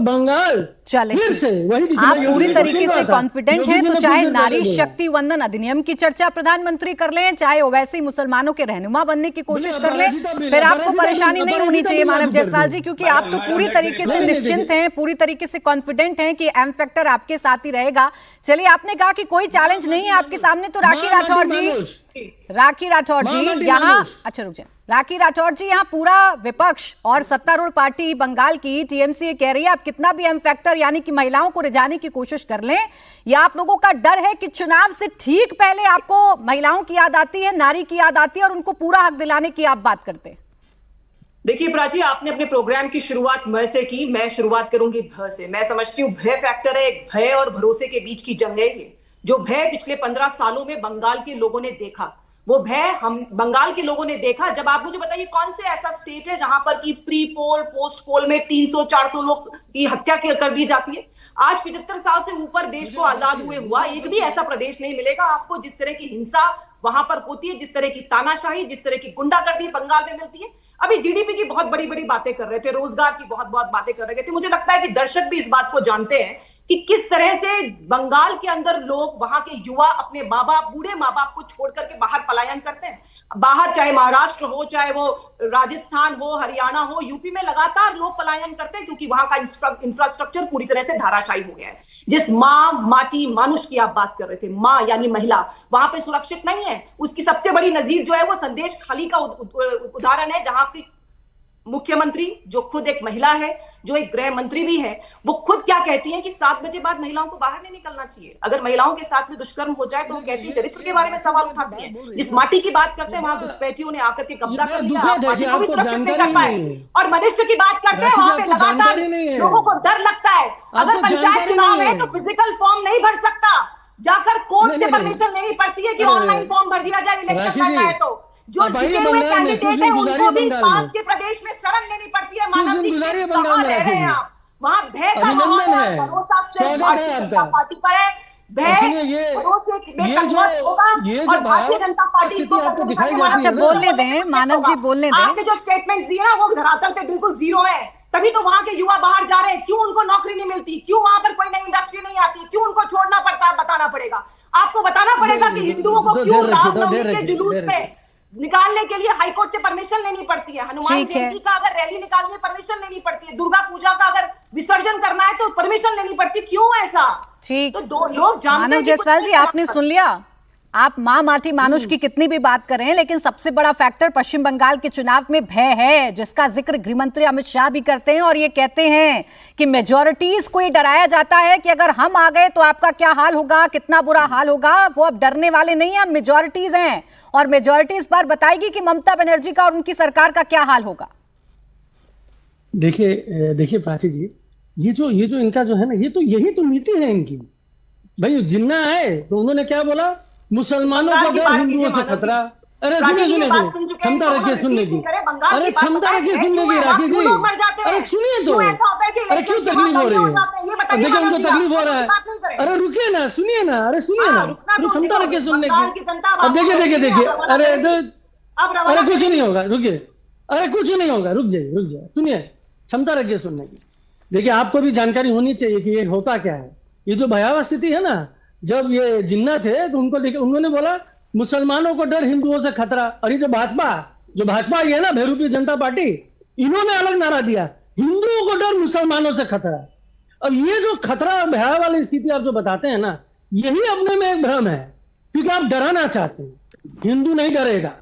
बंगाल चले फिर से वही आप पूरी तरीके से कॉन्फिडेंट हैं, तो चाहे नारी बोला। शक्ति वंदन अधिनियम की चर्चा प्रधानमंत्री कर लें, चाहे ओवैसी मुसलमानों के रहनुमा बनने की कोशिश कर लें, फिर आपको परेशानी नहीं होनी चाहिए मानव जायसवाल जी, क्योंकि आप तो पूरी तरीके से निश्चिंत हैं, पूरी तरीके से कॉन्फिडेंट हैं कि एम फैक्टर आपके साथ ही रहेगा। चलिए, आपने कहा कि कोई चैलेंज नहीं है आपके सामने, तो राखी राठौर जी यहाँ, अच्छा रुक जाए, राखी राठौर जी यहाँ पूरा विपक्ष और सत्तारूढ़ पार्टी बंगाल की टीएमसी कह रही है आप कितना भी एम फैक्टर यानी कि महिलाओं को रिझाने की कोशिश कर लें, या आप लोगों का डर है कि चुनाव से ठीक पहले आपको महिलाओं की याद आती है, नारी की याद आती है और उनको पूरा हक दिलाने की आप बात करते हैं? देखिए प्राची, आपने अपने प्रोग्राम की शुरुआत मैं से की, मैं शुरुआत करूंगी भ से। मैं समझती हूँ भय फैक्टर है, एक भय और भरोसे के बीच की जंग है ये। जो भय पिछले 15 सालों में बंगाल के लोगों ने देखा, वो भय हम बंगाल के लोगों ने देखा। जब आप मुझे बताइए कौन से ऐसा स्टेट है जहां पर की प्री पोल पोस्ट पोल में 300-400 लोग की हत्या कर दी जाती है? आज 75 साल से ऊपर देश को आजाद हुए हुआ एक भी ऐसा प्रदेश नहीं मिलेगा आपको जिस तरह की हिंसा वहां पर होती है, जिस तरह की तानाशाही, जिस तरह की गुंडागर्दी बंगाल में मिलती है। अभी जीडीपी की बहुत बड़ी बड़ी बातें कर रहे थे, रोजगार की बहुत बहुत बातें कर रहे थे। मुझे लगता है कि दर्शक भी इस बात को जानते हैं कि किस तरह से बंगाल के अंदर लोग, वहां के युवा अपने माँ बाप, बूढ़े माँ बाप को छोड़ करके बाहर पलायन करते हैं। बाहर चाहे महाराष्ट्र हो, चाहे वो राजस्थान हो, हरियाणा हो, यूपी में लगातार लोग पलायन करते हैं क्योंकि वहां का इंफ्रास्ट्रक्चर पूरी तरह से धाराशायी हो गया है। जिस माँ, माटी, मानुष की आप बात कर रहे थे, माँ यानी महिला वहां पे सुरक्षित नहीं है। उसकी सबसे बड़ी नजीर जो है वो संदेश खाली का उदाहरण है, जहां की मुख्यमंत्री जो खुद एक महिला है, जो एक गृह मंत्री भी है, वो खुद क्या कहती हैं कि 7 बजे बाद महिलाओं को बाहर नहीं निकलना चाहिए। अगर महिलाओं के साथ में दुष्कर्म हो जाए तो वो कहती है चरित्र के बारे में सवाल उठाती हैं। जिस माटी की बात करते हैं वहां घुसपैठियों ने आकर के कब्जा कर लिया, आप माटी को भी सुरक्षित नहीं कर पाए। और मनुष्य की बात करते हैं वहां पे लगातार लोगों को डर लगता है। अगर पंचायत चुनाव है तो फिजिकल फॉर्म नहीं भर सकता, जाकर कोर्ट से परमिशन लेनी पड़ती है कि ऑनलाइन फॉर्म भर दिया जाए इलेक्शन लड़ना है तो। जो जीते हुए कैंडिडेट है उनको भी पास के प्रदेश में शरण लेनी पड़ती है। मानव जी कहां रह रहे हैं आप? वहां भय का माहौल है, भरोसा सिर्फ भारतीय जनता पार्टी पर है। भय भरोसे में कन्वर्ट होगा और भारतीय जनता पार्टी इसको अच्छा बोलने दें, मानव जी बोलने दें। आपने जो स्टेटमेंट दिए ना वो धरातल पे बिल्कुल जीरो है, तभी तो वहां के युवा बाहर जा रहे हैं। क्यों उनको नौकरी नहीं मिलती, क्यों वहां पर कोई नई इंडस्ट्री नहीं आती, क्यों उनको छोड़ना पड़ता है? बताना पड़ेगा आपको, बताना पड़ेगा कि हिंदुओं को क्यों रामनवमी के जुलूस में निकालने के लिए हाईकोर्ट से परमिशन लेनी पड़ती है। हनुमान जयंती का अगर रैली निकालनी है परमिशन लेनी पड़ती है। दुर्गा पूजा का अगर विसर्जन करना है तो परमिशन लेनी पड़ती है। क्यों ऐसा? ठीक, तो दो लोग जानते हैं। मानव जायसवाल जी आपने सुन लिया, आप माँ माटी मानुष की कितनी भी बात करें, लेकिन सबसे बड़ा फैक्टर पश्चिम बंगाल के चुनाव में भय है, जिसका जिक्र गृहमंत्री अमित शाह भी करते हैं और ये कहते हैं कि मेजॉरिटीज को ये डराया जाता है कि अगर हम आ गए तो आपका क्या हाल होगा, कितना बुरा हाल होगा। वो अब डरने वाले नहीं है, अब मेजॉरिटीज हैं और मेजॉरिटी इस बार बताएगी कि ममता बनर्जी का और उनकी सरकार का क्या हाल होगा। देखिए प्राची जी, ये जो इनका जो है ना, ये तो यही तो नीति है इनकी। भाई जिन्ना है तो उन्होंने क्या बोला, मुसलमानों का डर, हिंदुओं से खतरा। अरे सुनिए, क्षमता रखिए सुनने की, अरे क्षमता रखिए सुनने की राखी जी, अरे सुनिए तो, अरे क्यों तकलीफ हो रही है? देखिए उनको तकलीफ हो रहा है, अरे रुकिए ना, सुनिए ना, अरे सुनिए ना, क्षमता रखिए सुनने की। अब देखिए, अरे कुछ नहीं होगा, रुकिए, अरे कुछ नहीं होगा, रुक जाइए, सुनिए, क्षमता रखिए सुनने की। देखिए आपको भी जानकारी होनी चाहिए कि ये होता क्या है। ये जो भयावह स्थिति है ना, जब ये जिन्ना थे तो उन्होंने बोला मुसलमानों को डर, हिंदुओं से खतरा। और ये जो भाजपा ये है ना, बहुरूपी जनता पार्टी, इन्होंने अलग नारा दिया, हिंदुओं को डर, मुसलमानों से खतरा। अब ये जो खतरा, भयावह वाली स्थिति आप जो बताते हैं ना, यही अपने में एक भ्रम है, क्योंकि आप डराना चाहते हैं। हिंदू नहीं डरेगा।